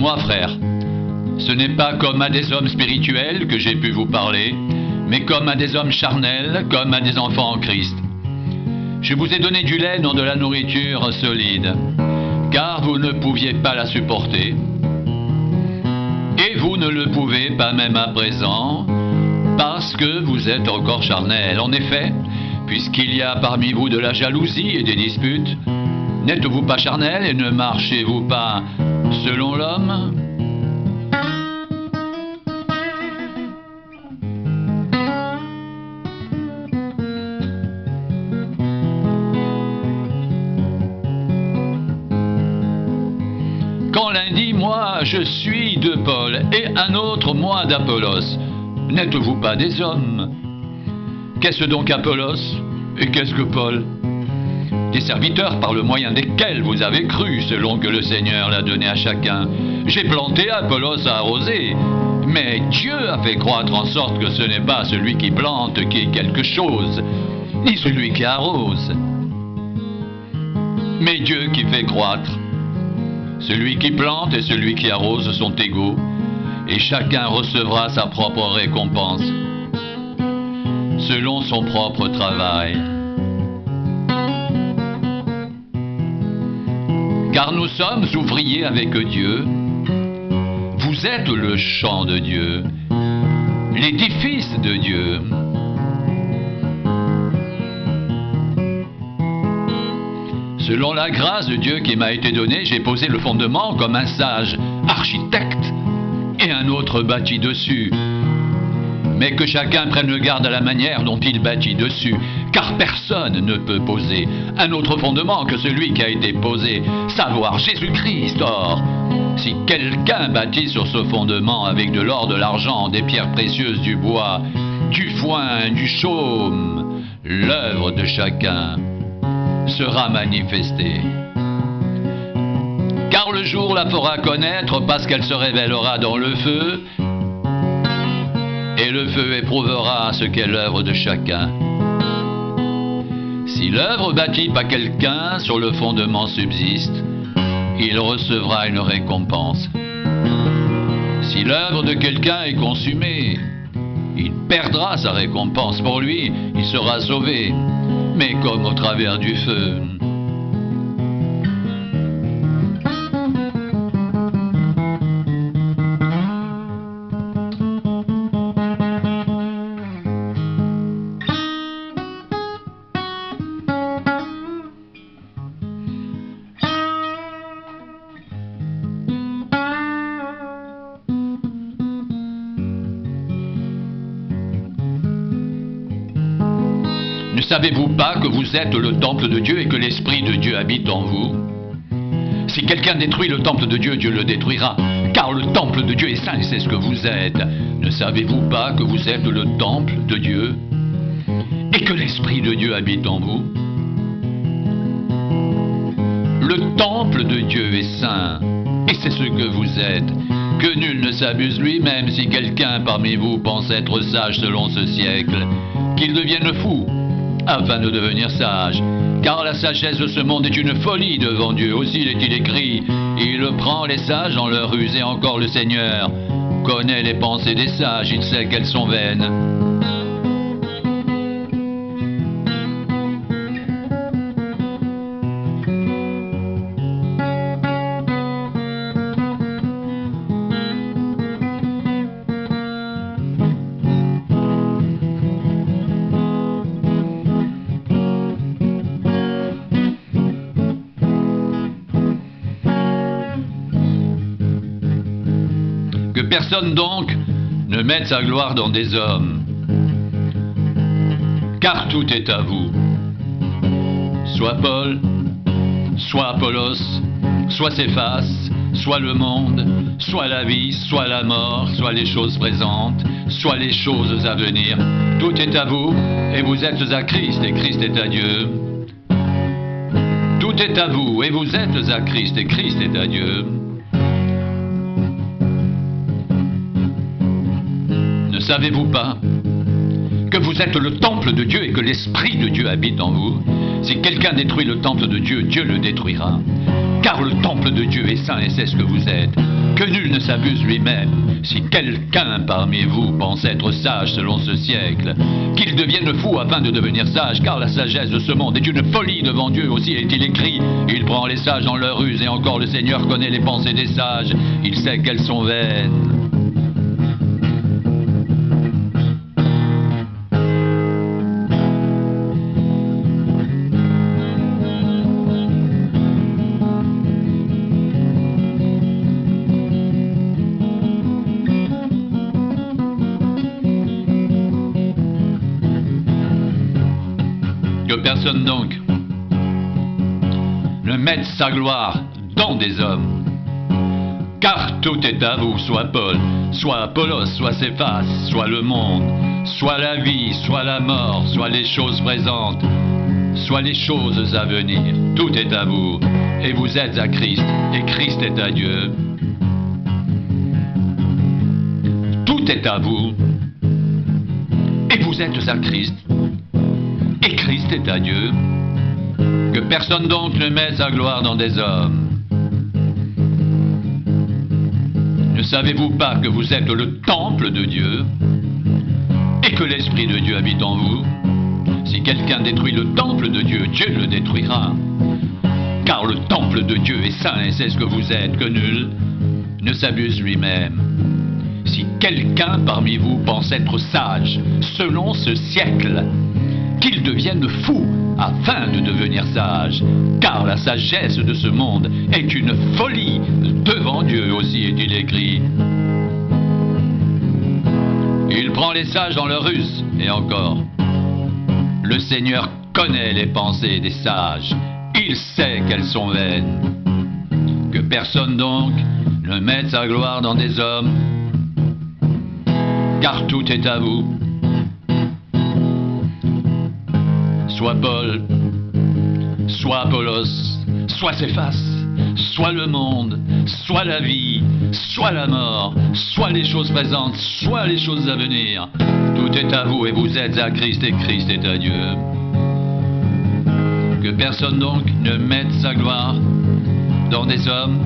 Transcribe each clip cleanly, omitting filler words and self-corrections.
Moi, frère, ce n'est pas comme à des hommes spirituels que j'ai pu vous parler, mais comme à des hommes charnels, comme à des enfants en Christ. Je vous ai donné du lait, non de la nourriture solide, car vous ne pouviez pas la supporter. Et vous ne le pouvez pas même à présent, parce que vous êtes encore charnel. En effet, puisqu'il y a parmi vous de la jalousie et des disputes, n'êtes-vous pas charnel et ne marchez-vous pas selon l'homme ? Quand l'un dit « moi, je suis de Paul » et un autre « moi d'Apollos », n'êtes-vous pas des hommes? Qu'est-ce donc Apollos et qu'est-ce que Paul? Des serviteurs par le moyen desquels vous avez cru, selon que le Seigneur l'a donné à chacun. J'ai planté, Apollos a arrosé, mais Dieu a fait croître en sorte que ce n'est pas celui qui plante qui est quelque chose, ni celui qui arrose, mais Dieu qui fait croître. Celui qui plante et celui qui arrose sont égaux, et chacun recevra sa propre récompense, selon son propre travail. Car nous sommes ouvriers avec Dieu, vous êtes le champ de Dieu, l'édifice de Dieu. Selon la grâce de Dieu qui m'a été donnée, j'ai posé le fondement comme un sage architecte et un autre bâtit dessus. Mais que chacun prenne garde à la manière dont il bâtit dessus, car personne ne peut poser un autre fondement que celui qui a été posé, savoir Jésus-Christ. Or, si quelqu'un bâtit sur ce fondement avec de l'or, de l'argent, des pierres précieuses, du bois, du foin, du chaume, l'œuvre de chacun sera manifestée. Car le jour la fera connaître parce qu'elle se révélera dans le feu, et le feu éprouvera ce qu'est l'œuvre de chacun. Si l'œuvre bâtie par quelqu'un sur le fondement subsiste, il recevra une récompense. Si l'œuvre de quelqu'un est consumée, il perdra sa récompense. Pour lui, il sera sauvé, mais comme au travers du feu. Ne savez-vous pas que vous êtes le temple de Dieu et que l'Esprit de Dieu habite en vous? Si quelqu'un détruit le temple de Dieu, Dieu le détruira, car le temple de Dieu est saint et c'est ce que vous êtes. Ne savez-vous pas que vous êtes le temple de Dieu et que l'Esprit de Dieu habite en vous? Le temple de Dieu est saint et c'est ce que vous êtes. Que nul ne s'abuse lui-même. Si quelqu'un parmi vous pense être sage selon ce siècle, qu'il devienne fou afin de devenir sage. Car la sagesse de ce monde est une folie devant Dieu. Aussi est-il écrit, il prend les sages en leur ruse, et encore le Seigneur connaît les pensées des sages, il sait qu'elles sont vaines. Que personne donc ne mette sa gloire dans des hommes, car tout est à vous. Soit Paul, soit Apollos, soit Céphas, soit le monde, soit la vie, soit la mort, soit les choses présentes, soit les choses à venir. Tout est à vous, et vous êtes à Christ, et Christ est à Dieu. Tout est à vous, et vous êtes à Christ, et Christ est à Dieu. Ne savez-vous pas que vous êtes le temple de Dieu et que l'Esprit de Dieu habite en vous? Si quelqu'un détruit le temple de Dieu, Dieu le détruira. car le temple de Dieu est saint et c'est ce que vous êtes. Que nul ne s'abuse lui-même. Si quelqu'un parmi vous pense être sage selon ce siècle, qu'il devienne fou afin de devenir sage, car la sagesse de ce monde est une folie devant Dieu, aussi est-il écrit. Il prend les sages dans leur ruse, et encore le Seigneur connaît les pensées des sages. Il sait qu'elles sont vaines. Que personne donc ne mette sa gloire dans des hommes, car tout est à vous, soit Paul, soit Apollos, soit Céphas, soit le monde, soit la vie, soit la mort, soit les choses présentes, soit les choses à venir. Tout est à vous, et vous êtes à Christ, et Christ est à Dieu. Tout est à vous, et vous êtes à Christ, et Christ est à Dieu. Que personne donc ne mette sa gloire dans des hommes. Ne savez-vous pas que vous êtes le temple de Dieu et que l'Esprit de Dieu habite en vous? Si quelqu'un détruit le temple de Dieu, Dieu le détruira. Car le temple de Dieu est saint et c'est ce que vous êtes, que nul ne s'abuse lui-même. Si quelqu'un parmi vous pense être sage selon ce siècle, qu'il devienne fou afin de devenir sage, car la sagesse de ce monde est une folie devant Dieu, aussi est-il écrit. Il prend les sages dans leur ruse, et encore, le Seigneur connaît les pensées des sages, il sait qu'elles sont vaines. Que personne donc ne mette sa gloire dans des hommes, car tout est à vous. Soit Paul, soit Apollos, soit Céphas, soit le monde, soit la vie, soit la mort, soit les choses présentes, soit les choses à venir. Tout est à vous et vous êtes à Christ et Christ est à Dieu. Que personne donc ne mette sa gloire dans des hommes,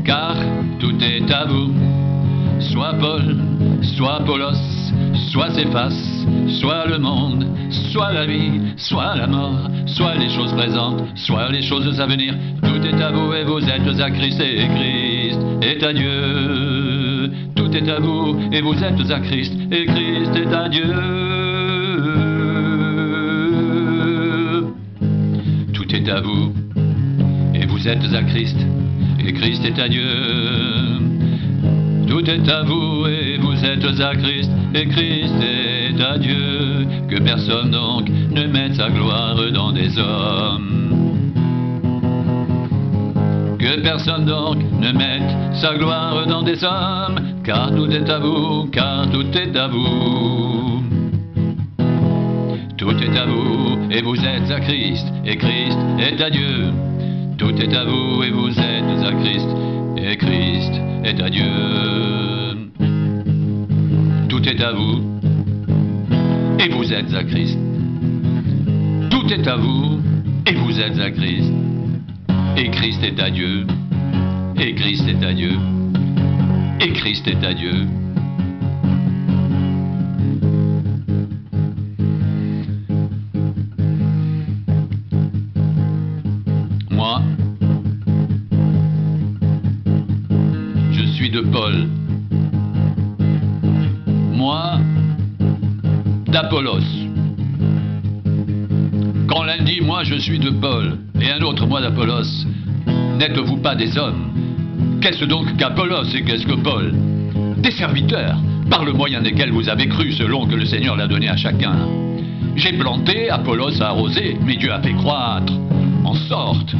car tout est à vous. Soit Paul, soit Apollos, soit Céphas, soit le monde, soit la vie, soit la mort, soit les choses présentes, soit les choses à venir. Tout est à vous et vous êtes à Christ et Christ est à Dieu. Tout est à vous et vous êtes à Christ et Christ est à Dieu. Tout est à vous et vous êtes à Christ et Christ est à Dieu. Tout est à vous et vous êtes à Christ et Christ est à Dieu. Que personne donc ne mette sa gloire dans des hommes. Que personne donc ne mette sa gloire dans des hommes, car tout est à vous, car tout est à vous. Tout est à vous et vous êtes à Christ et Christ est à Dieu. Tout est à vous et vous êtes à Christ et Christ est à Dieu. Tout est à vous et vous êtes à Christ. Tout est à vous et vous êtes à Christ. Et Christ est à Dieu. Et Christ est à Dieu. Et Christ est à Dieu. Moi, je suis de Paul. Moi, d'Apollos. Quand l'un dit « moi je suis de Paul » et un autre « moi d'Apollos », n'êtes-vous pas des hommes? Qu'est-ce donc qu'Apollos et qu'est-ce que Paul? Des serviteurs, par le moyen desquels vous avez cru selon que le Seigneur l'a donné à chacun. J'ai planté, Apollos a arrosé, mais Dieu a fait croître, en sorte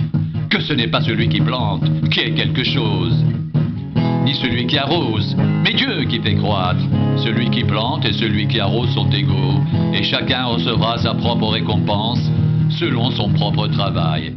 que ce n'est pas celui qui plante qui est quelque chose, ni celui qui arrose, mais Dieu qui fait croître. Celui qui plante et celui qui arrose sont égaux, et chacun recevra sa propre récompense selon son propre travail.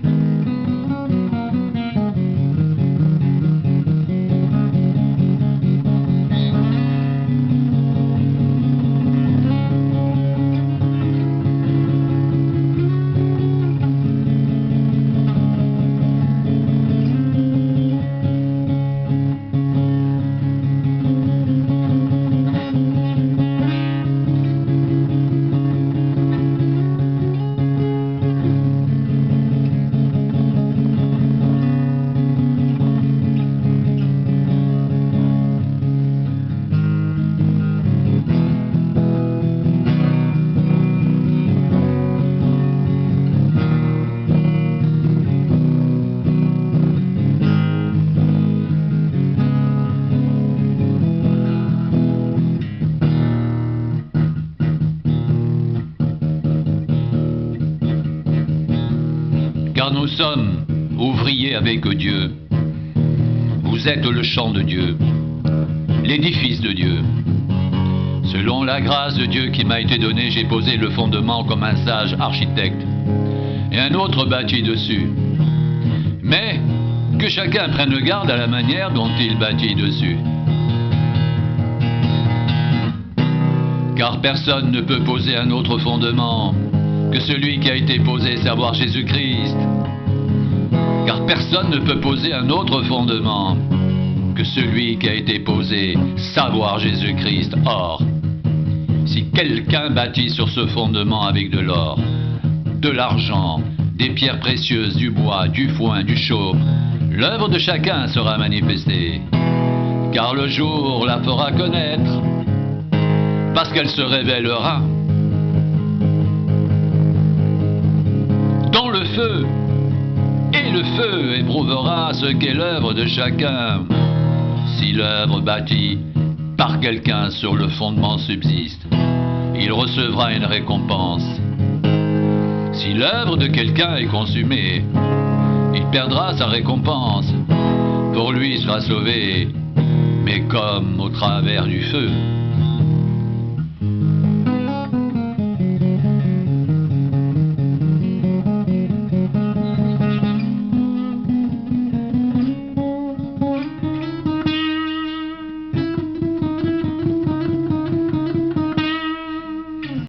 car nous sommes ouvriers avec Dieu. Vous êtes le champ de Dieu, l'édifice de Dieu. Selon la grâce de Dieu qui m'a été donnée, j'ai posé le fondement comme un sage architecte, et un autre bâtit dessus. Mais que chacun prenne garde à la manière dont il bâtit dessus. Car personne ne peut poser un autre fondement que celui qui a été posé, savoir Jésus-Christ. Car personne ne peut poser un autre fondement que celui qui a été posé, savoir Jésus-Christ. Or, si quelqu'un bâtit sur ce fondement avec de l'or, de l'argent, des pierres précieuses, du bois, du foin, du chaume, l'œuvre de chacun sera manifestée, car le jour la fera connaître, parce qu'elle se révélera dans le feu, et le feu éprouvera ce qu'est l'œuvre de chacun. Si l'œuvre bâtie par quelqu'un sur le fondement subsiste, il recevra une récompense. Si l'œuvre de quelqu'un est consumée, il perdra sa récompense. Pour lui, il sera sauvé, mais comme au travers du feu.